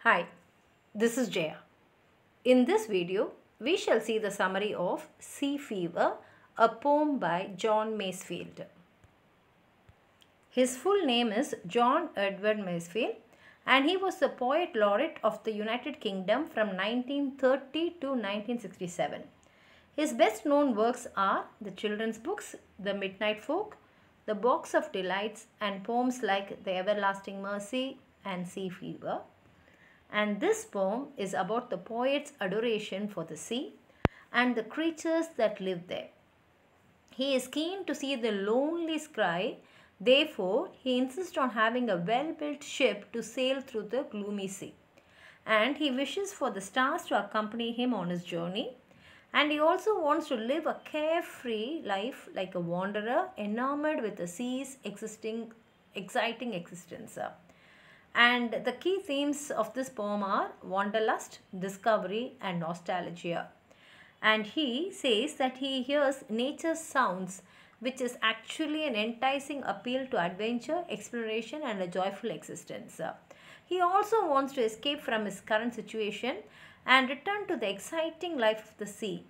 Hi, this is Jaya. In this video, we shall see the summary of Sea Fever, a poem by John Masefield. His full name is John Edward Masefield and he was the Poet Laureate of the United Kingdom from 1930 to 1967. His best known works are the children's books, The Midnight Folk, The Box of Delights and poems like The Everlasting Mercy and Sea Fever. And this poem is about the poet's adoration for the sea and the creatures that live there. He is keen to see the lonely sky, therefore he insists on having a well-built ship to sail through the gloomy sea. And he wishes for the stars to accompany him on his journey. And he also wants to live a carefree life like a wanderer, enamored with the sea's exciting existence. And the key themes of this poem are wanderlust, discovery and nostalgia. And he says that he hears nature's sounds, which is actually an enticing appeal to adventure, exploration and a joyful existence. He also wants to escape from his current situation and return to the exciting life of the sea.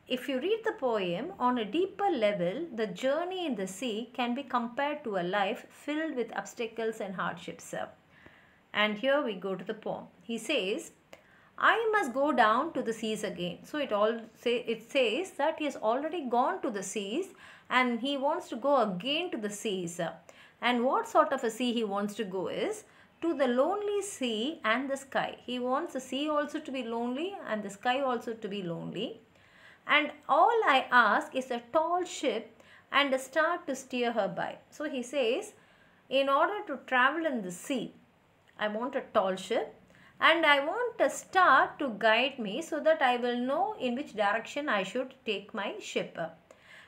If you read the poem on a deeper level, the journey in the sea can be compared to a life filled with obstacles and hardships. And here we go to the poem. He says, I must go down to the seas again. So it says that he has already gone to the seas and he wants to go again to the seas. And what sort of a sea he wants to go is to the lonely sea and the sky. He wants the sea also to be lonely and the sky also to be lonely. And all I ask is a tall ship and a star to steer her by. So he says, in order to travel in the sea, I want a tall ship and I want a star to guide me so that I will know in which direction I should take my ship.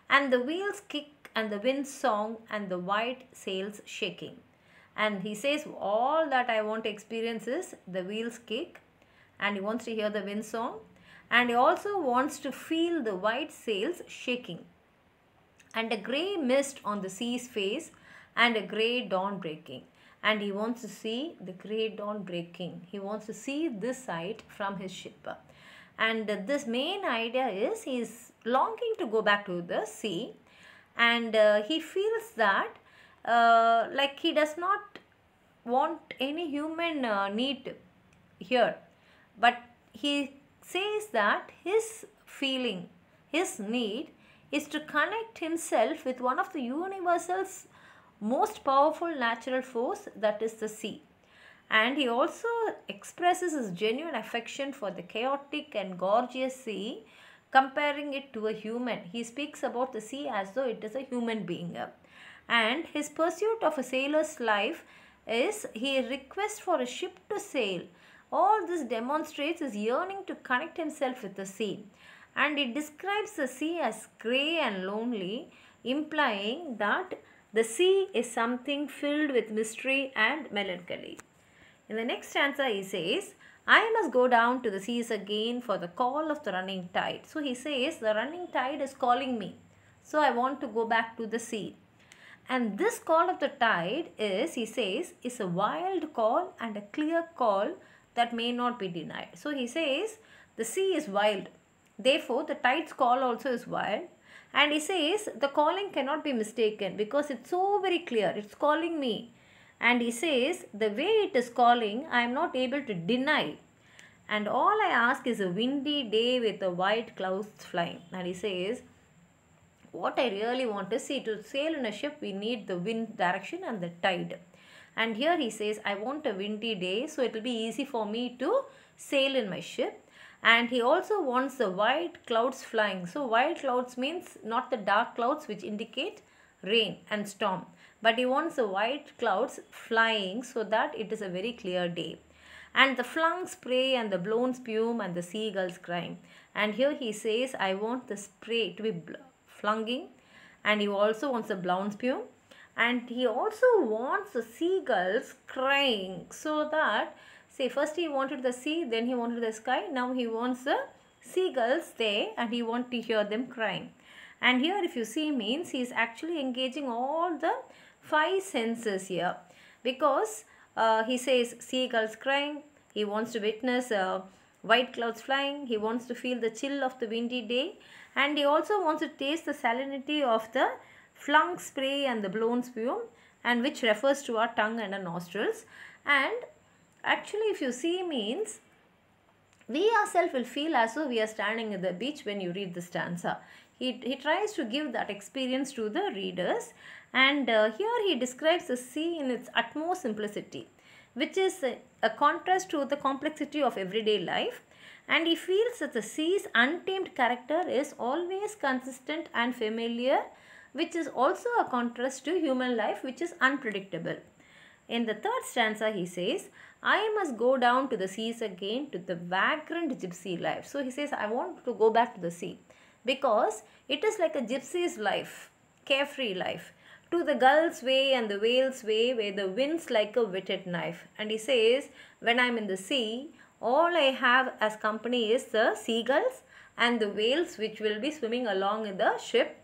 And the wheels kick and the wind song and the white sails shaking. And he says all that I want to experience is the wheels kick and he wants to hear the wind song and he also wants to feel the white sails shaking and a grey mist on the sea's face and a grey dawn breaking. And he wants to see the grey dawn breaking. He wants to see this sight from his ship. And this main idea is he is longing to go back to the sea and he feels that like he does not want any human need here. But he says that his feeling, his need is to connect himself with one of the universal's most powerful natural force, that is the sea. And he also expresses his genuine affection for the chaotic and gorgeous sea, comparing it to a human. He speaks about the sea as though it is a human being. And his pursuit of a sailor's life is he requests for a ship to sail. All this demonstrates his yearning to connect himself with the sea. And it describes the sea as grey and lonely, implying that the sea is something filled with mystery and melancholy. In the next stanza he says, I must go down to the seas again for the call of the running tide. So he says the running tide is calling me. So I want to go back to the sea. And this call of the tide is, he says, is a wild call and a clear call that may not be denied. So he says the sea is wild. Therefore the tide's call also is wild. And he says the calling cannot be mistaken because it's so very clear. It's calling me. And he says the way it is calling, I am not able to deny. And all I ask is a windy day with the white clouds flying. And he says, what I really want is, see, to sail in a ship, we need the wind direction and the tide. And here he says, I want a windy day, so it will be easy for me to sail in my ship. And he also wants the white clouds flying. So white clouds means not the dark clouds which indicate rain and storm. But he wants the white clouds flying so that it is a very clear day. And the flung spray and the blown spume and the seagulls crying. And here he says, I want the spray to be flunging. And he also wants the blown spume. And he also wants the seagulls crying so that, say, first he wanted the sea, then he wanted the sky. Now he wants the seagulls there and he wants to hear them crying. And here if you see means he is actually engaging all the 5 senses here. Because he says seagulls crying, He wants to witness white clouds flying. He wants to feel the chill of the windy day. And he also wants to taste the salinity of the flung spray and the blown spume, and which refers to our tongue and our nostrils. And actually, if you see, means we ourselves will feel as though we are standing at the beach when you read the stanza. He tries to give that experience to the readers, and here he describes the sea in its utmost simplicity, which is a contrast to the complexity of everyday life. And he feels that the sea's untamed character is always consistent and familiar, which is also a contrast to human life, which is unpredictable. In the third stanza, he says, I must go down to the seas again, to the vagrant gypsy life. So he says, I want to go back to the sea because it is like a gypsy's life, carefree life, to the gull's way and the whale's way, where the wind's like a whetted knife. And he says, when I'm in the sea, all I have as company is the seagulls and the whales which will be swimming along in the ship.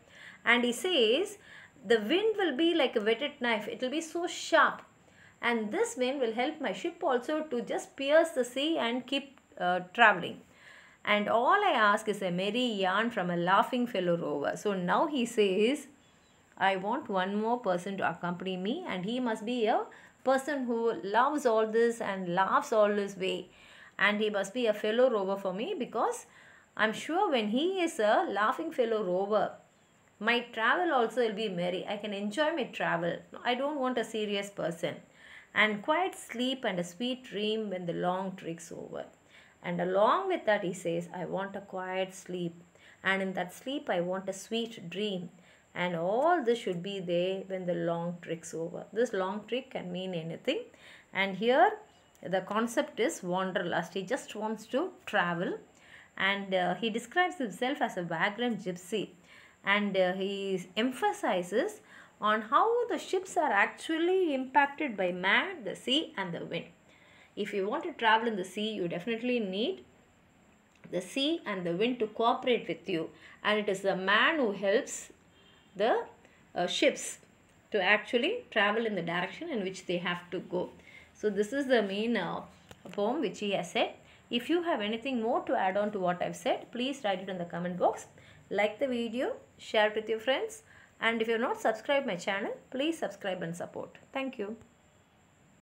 And he says, the wind will be like a whetted knife. It will be so sharp. And this wind will help my ship also to just pierce the sea and keep traveling. And all I ask is a merry yarn from a laughing fellow rover. So now he says, I want one more person to accompany me, and he must be a person who loves all this and laughs all this way. And he must be a fellow rover for me, because I'm sure when he is a laughing fellow rover, my travel also will be merry. I can enjoy my travel. I don't want a serious person. And quiet sleep and a sweet dream when the long trip's over. And along with that, he says, I want a quiet sleep. And in that sleep, I want a sweet dream. And all this should be there when the long trip's over. This long trip can mean anything. And here, the concept is wanderlust. He just wants to travel. And he describes himself as a vagrant gypsy. And he emphasizes on how the ships are actually impacted by man, the sea and the wind. If you want to travel in the sea, you definitely need the sea and the wind to cooperate with you. And it is the man who helps the ships to actually travel in the direction in which they have to go. So this is the main poem which he has said. If you have anything more to add on to what I've said, please write it in the comment box. Like the video, share it with your friends. And if you have not subscribed my channel, please subscribe and support. Thank you.